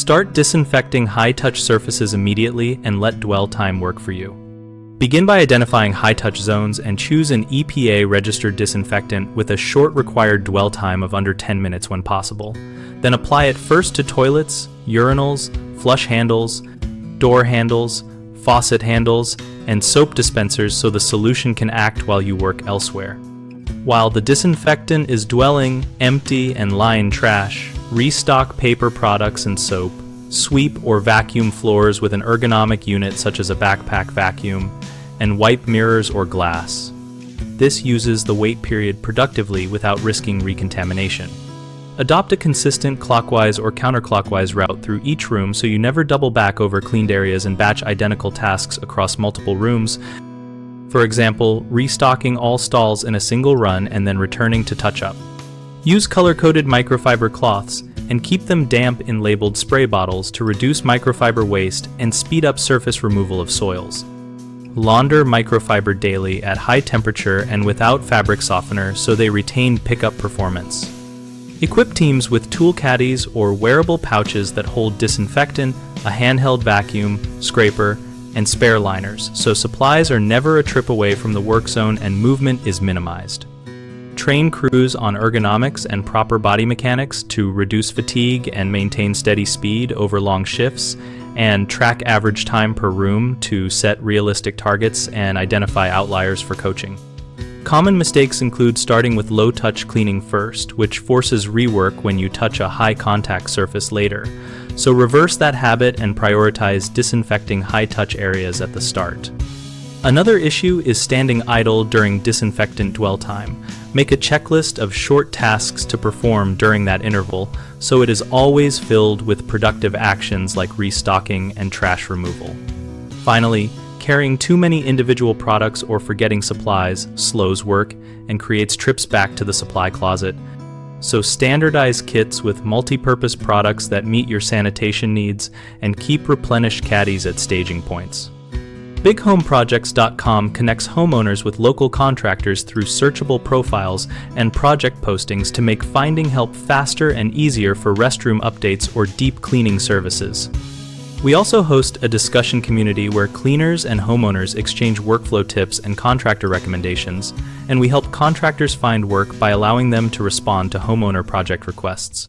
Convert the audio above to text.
Start disinfecting high-touch surfaces immediately and let dwell time work for you. Begin by identifying high-touch zones and choose an EPA-registered disinfectant with a short required dwell time of under 10 minutes when possible. Then apply it first to toilets, urinals, flush handles, door handles, faucet handles, and soap dispensers so the solution can act while you work elsewhere. While the disinfectant is dwelling, empty, and line trash, restock paper products and soap, sweep or vacuum floors with an ergonomic unit such as a backpack vacuum, and wipe mirrors or glass. This uses the wait period productively without risking recontamination. Adopt a consistent clockwise or counterclockwise route through each room so you never double back over cleaned areas and batch identical tasks across multiple rooms. For example, restocking all stalls in a single run and then returning to touch up. Use color-coded microfiber cloths and keep them damp in labeled spray bottles to reduce microfiber waste and speed up surface removal of soils. Launder microfiber daily at high temperature and without fabric softener so they retain pickup performance. Equip teams with tool caddies or wearable pouches that hold disinfectant, a handheld vacuum, scraper, and spare liners, so supplies are never a trip away from the work zone and movement is minimized. Train crews on ergonomics and proper body mechanics to reduce fatigue and maintain steady speed over long shifts, and track average time per room to set realistic targets and identify outliers for coaching. Common mistakes include starting with low-touch cleaning first, which forces rework when you touch a high-contact surface later. So reverse that habit and prioritize disinfecting high-touch areas at the start. Another issue is standing idle during disinfectant dwell time. Make a checklist of short tasks to perform during that interval, so it is always filled with productive actions like restocking and trash removal. Finally, carrying too many individual products or forgetting supplies slows work and creates trips back to the supply closet. So standardize kits with multi-purpose products that meet your sanitation needs and keep replenished caddies at staging points. BigHomeProjects.com connects homeowners with local contractors through searchable profiles and project postings to make finding help faster and easier for restroom updates or deep cleaning services. We also host a discussion community where cleaners and homeowners exchange workflow tips and contractor recommendations, and we help contractors find work by allowing them to respond to homeowner project requests.